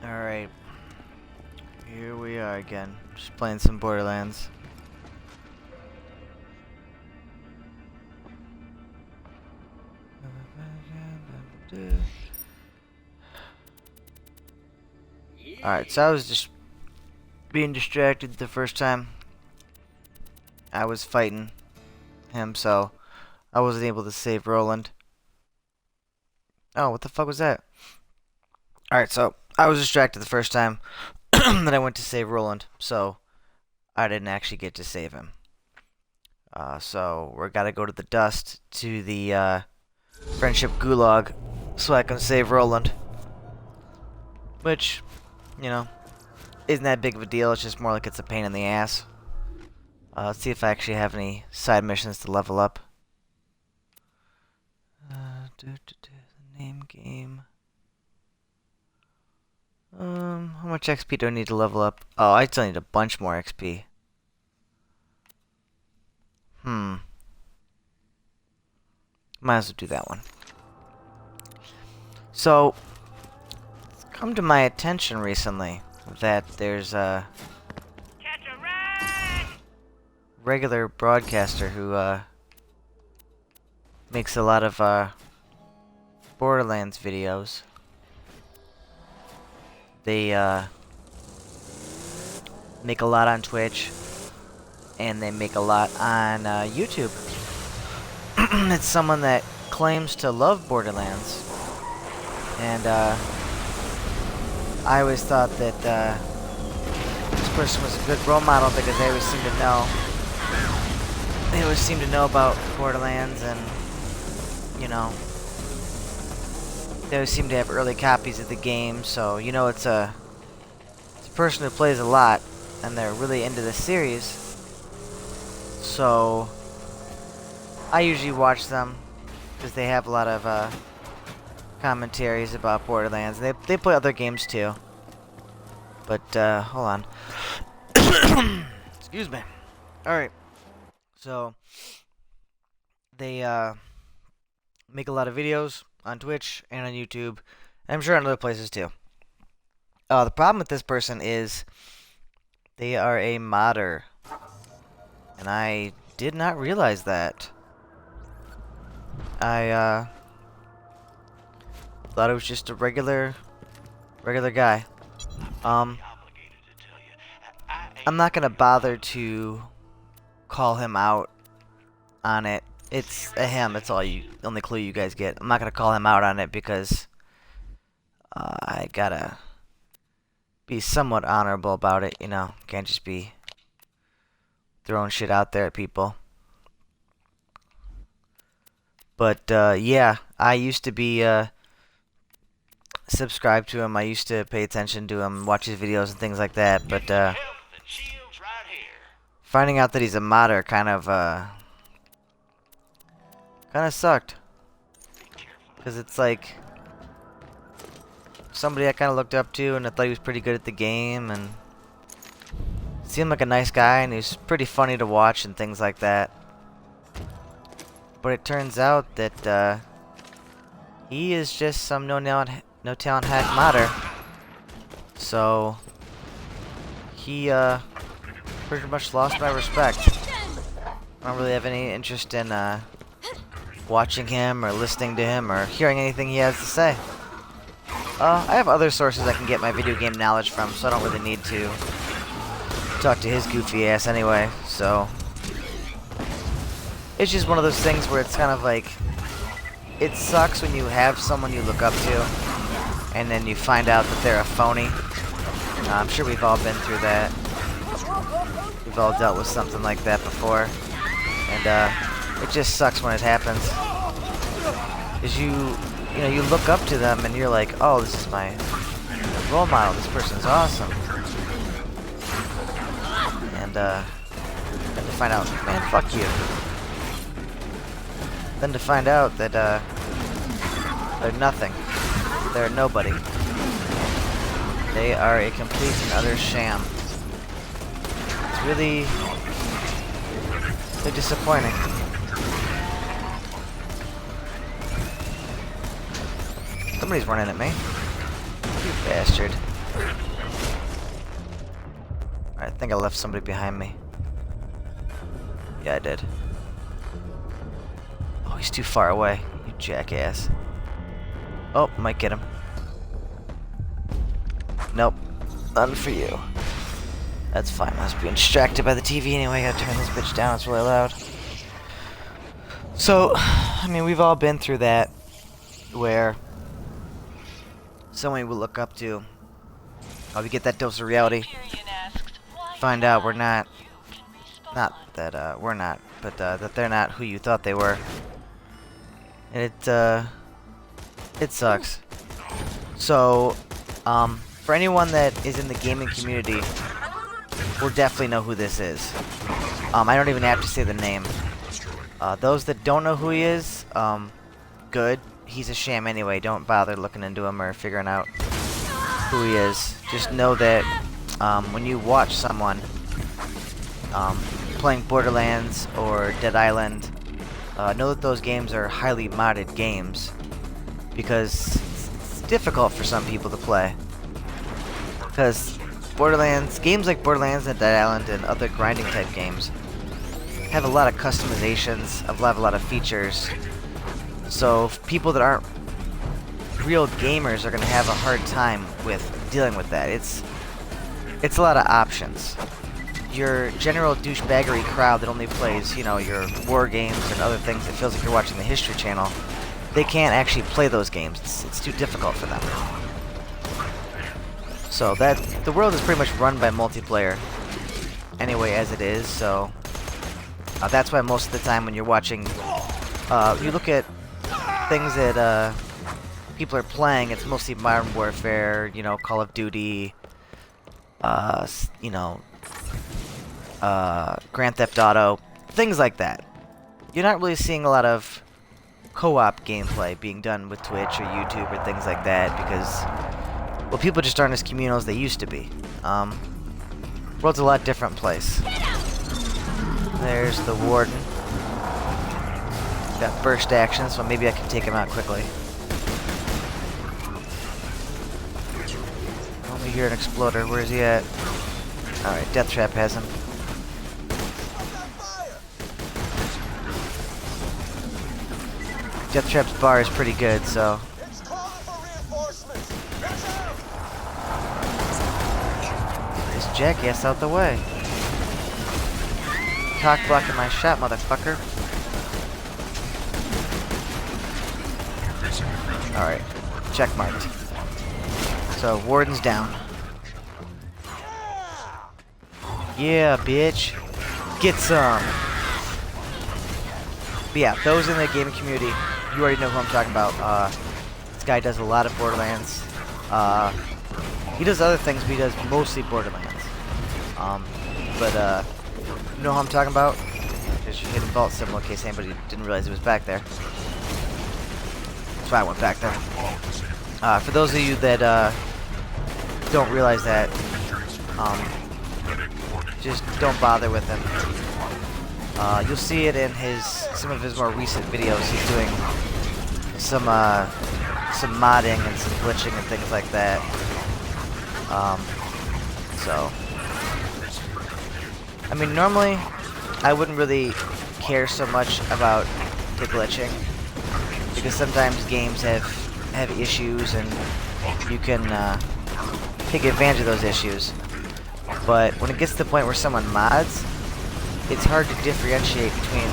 Alright, here we are again, just playing some Borderlands. Alright, so I was just being distracted the first time I was fighting him, so I wasn't able to save Roland. Oh, what the fuck was that? Alright, so I was distracted the first time that I went to save Roland, so I didn't actually get to save him. So we're gotta go to the dust to the friendship gulag so I can save Roland. Which, you know, isn't that big of a deal. It's just more like it's a pain in the ass. Let's see if I actually have any side missions to level up. Name game. How much XP do I need to level up? Oh, I still need a bunch more XP. Might as well do that one. So, it's come to my attention recently that there's a regular broadcaster who makes a lot of Borderlands videos. They make a lot on Twitch, and they make a lot on YouTube. It's someone that claims to love Borderlands, and I always thought that this person was a good role model because they always seem to know. They always seem to know about Borderlands, and you know, they always seem to have early copies of the game. So you know, it's a person who plays a lot, and they're really into the series. So I usually watch them because they have a lot of commentaries about Borderlands. They play other games too. But hold on. Excuse me. All right. So they make a lot of videos on Twitch and on YouTube, and I'm sure on other places too. The problem with this person is they are a modder, and I did not realize that. I thought it was just a regular guy. I'm not gonna bother to call him out on it. It's a him. It's the only clue you guys get. I'm not gonna call him out on it because I gotta be somewhat honorable about it. You know, can't just be throwing shit out there at people. But yeah, I used to be subscribed to him. I used to pay attention to him, watch his videos and things like that. But finding out that he's a modder kind of sucked, because it's like somebody I kind of looked up to, and I thought he was pretty good at the game, and seemed like a nice guy, and he's pretty funny to watch and things like that. But it turns out that he is just some no talent hack modder. So he pretty much lost my respect. I don't really have any interest in watching him or listening to him or hearing anything he has to say. I have other sources I can get my video game knowledge from, so I don't really need to talk to his goofy ass anyway. So it's just one of those things where it's kind of like, it sucks when you have someone you look up to and then you find out that they're a phony. I'm sure we've all been through that. We've all dealt with something like that before. And it just sucks when it happens. Because you know, you look up to them and you're like, oh, this is my role model. This person's awesome. And then to find out, man, fuck you. Then to find out that they're nothing. They're nobody. They are a complete and utter sham. It's really disappointing. Somebody's running at me. You bastard. I think I left somebody behind me. Yeah, I did. Oh, he's too far away. You jackass. Oh, might get him. Nope. None for you. That's fine. I was being distracted by the TV anyway. I gotta turn this bitch down. It's really loud. So, I mean, we've all been through that where someone we look up to, we get that dose of reality, find out we're not that we're not, but that they're not who you thought they were. And it sucks. So, for anyone that is in the gaming community, will definitely know who this is. I don't even have to say the name. Those that don't know who he is, good. He's a sham anyway. Don't bother looking into him or figuring out who he is. Just know that when you watch someone playing Borderlands or Dead Island, know that those games are highly modded games because it's difficult for some people to play. Because games like Borderlands and Dead Island and other grinding type games have a lot of customizations, have a lot of features. So people that aren't real gamers are going to have a hard time with dealing with that. It's a lot of options. Your general douchebaggery crowd that only plays, you know, your war games and other things that feels like you're watching the History Channel, they can't actually play those games. It's too difficult for them. So the world is pretty much run by multiplayer anyway as it is, so that's why most of the time when you're watching, you look at things that people are playing, it's mostly Modern Warfare, you know, Call of Duty, you know, Grand Theft Auto, things like that. You're not really seeing a lot of co-op gameplay being done with Twitch or YouTube or things like that because, well, people just aren't as communal as they used to be. World's a lot different place. There's the Warden. Got burst action, so maybe I can take him out quickly. Let me hear an exploder. Where is he at? Alright, Death Trap has him. Death Trap's bar is pretty good, so. Get this jackass out the way. Cock blocking my shot, motherfucker. Alright, check marked. So, Warden's down. Yeah, bitch. Get some. But yeah, those in the gaming community, you already know who I'm talking about. This guy does a lot of Borderlands. He does other things, but he does mostly Borderlands. You know who I'm talking about? There's your hidden vault symbol in case anybody didn't realize it was back there. That's why I went back there. For those of you that don't realize that, just don't bother with him. You'll see it in some of his more recent videos. He's doing some modding and some glitching and things like that. So, I mean, normally I wouldn't really care so much about the glitching because sometimes games have issues and you can take advantage of those issues. But when it gets to the point where someone mods, it's hard to differentiate between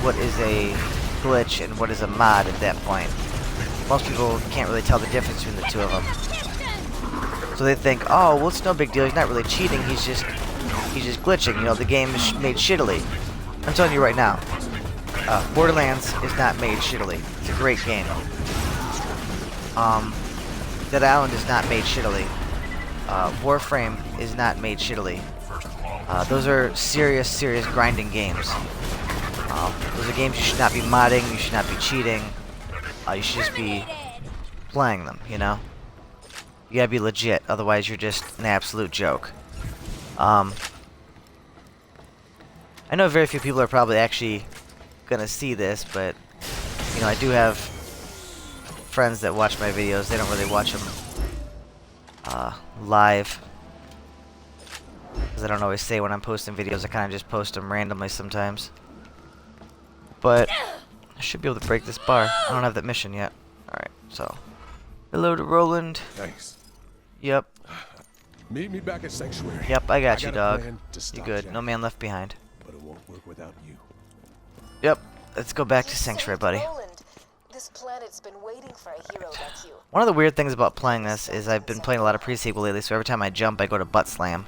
what is a glitch and what is a mod at that point. Most people can't really tell the difference between the two of them. So they think, oh, well, it's no big deal. He's not really cheating. He's just glitching. You know, the game is made shittily. I'm telling you right now, Borderlands is not made shittily. It's a great game. Dead Island is not made shittily. Warframe is not made shittily. Those are serious grinding games. Those are games you should not be modding, you should not be cheating. You should just be playing them, you know? You gotta be legit, otherwise you're just an absolute joke. I know very few people are probably actually gonna see this, but, you know, I do have friends that watch my videos. They don't really watch them live. Because I don't always say when I'm posting videos, I kind of just post them randomly sometimes. But I should be able to break this bar. I don't have that mission yet. Alright, so. Hello to Roland. Thanks. Yep. Meet me back at Sanctuary. Yep, I got you, a dog. plan to You stop good. Jack, No man left behind. but it won't work without you. Yep. Let's go back to You Sanctuary, saved buddy. Roland. This planet's been waiting for a hero like you. One of the weird things about playing this is I've been playing a lot of pre-sequel lately, so every time I jump, I go to butt slam.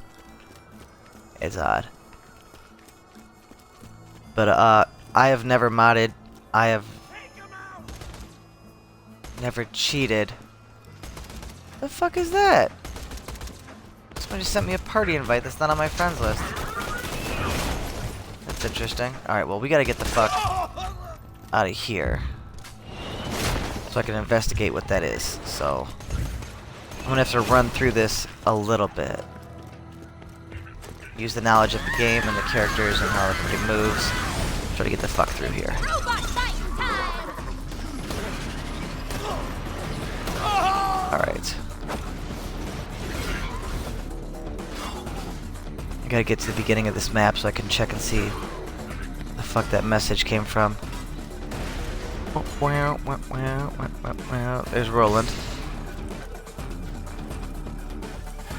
It's odd. But, I have never modded. I have never cheated. The fuck is that? Somebody just sent me a party invite that's not on my friends list. That's interesting. Alright, well, we gotta get the fuck out of here. So I can investigate what that is. So, I'm gonna have to run through this a little bit. Use the knowledge of the game and the characters and how everything moves. Try to get the fuck through here. Alright. I gotta get to the beginning of this map so I can check and see where the fuck that message came from. There's Roland.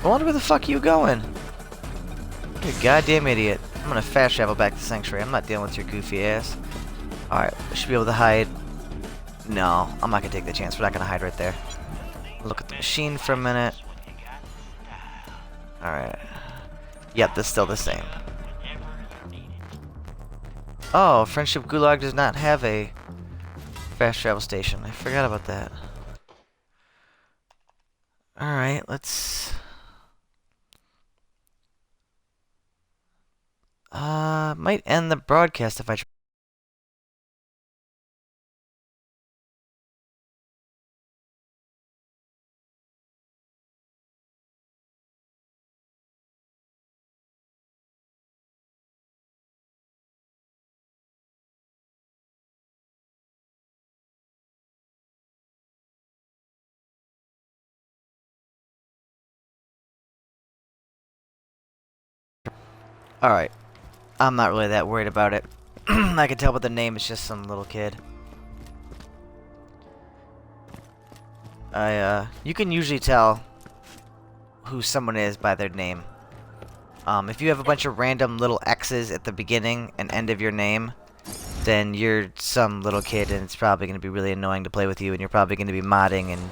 I wonder where the fuck you going? You goddamn idiot. I'm gonna fast travel back to Sanctuary. I'm not dealing with your goofy ass. Alright, I should be able to hide. No, I'm not gonna take the chance. We're not gonna hide right there. Look at the machine for a minute. Alright. Yep, that's still the same. Oh, Friendship Gulag does not have a fast travel station. I forgot about that. Alright, let's... might end the broadcast if I try. Alright. I'm not really that worried about it. I can tell by the name it's just some little kid. You can usually tell who someone is by their name. If you have a bunch of random little X's at the beginning and end of your name, then you're some little kid and it's probably going to be really annoying to play with you and you're probably going to be modding and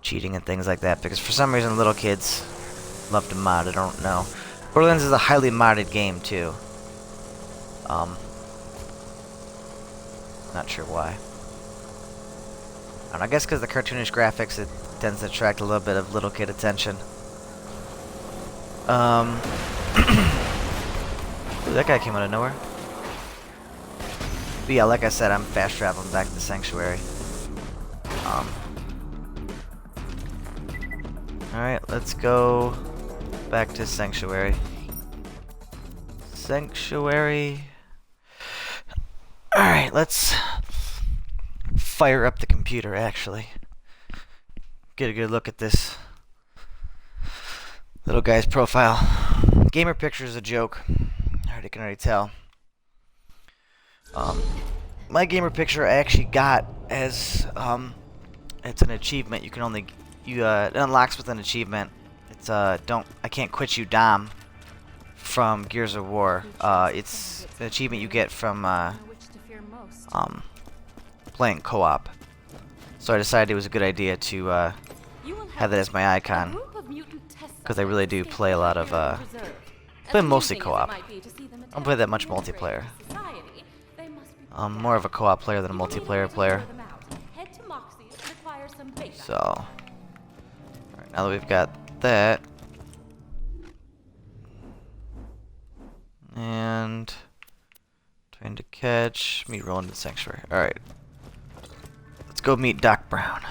cheating and things like that because for some reason little kids love to mod. I don't know. Borderlands is a highly modded game too. Not sure why. I guess because the cartoonish graphics, it tends to attract a little bit of little kid attention. Ooh, that guy came out of nowhere. But yeah, like I said, I'm fast traveling back to Sanctuary. Alright, let's go back to Sanctuary. Sanctuary. Alright, let's fire up the computer, actually. Get a good look at this little guy's profile. Gamer picture is a joke. I can already tell. My gamer picture I actually got as, it's an achievement. You can only, it unlocks with an achievement. It's, I can't quit you, Dom, from Gears of War. It's an achievement you get from, playing co-op. So I decided it was a good idea to have that as my icon, because I really do play a lot of play mostly co-op. I don't play that much multiplayer. I'm more of a co-op player than a multiplayer player. So, alright, now that we've got that, and trying to catch me rolling to Sanctuary. Alright. Let's go meet Doc Brown.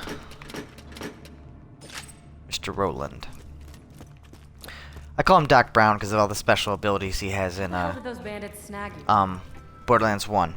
Mr. Roland. I call him Doc Brown because of all the special abilities he has in Borderlands 1.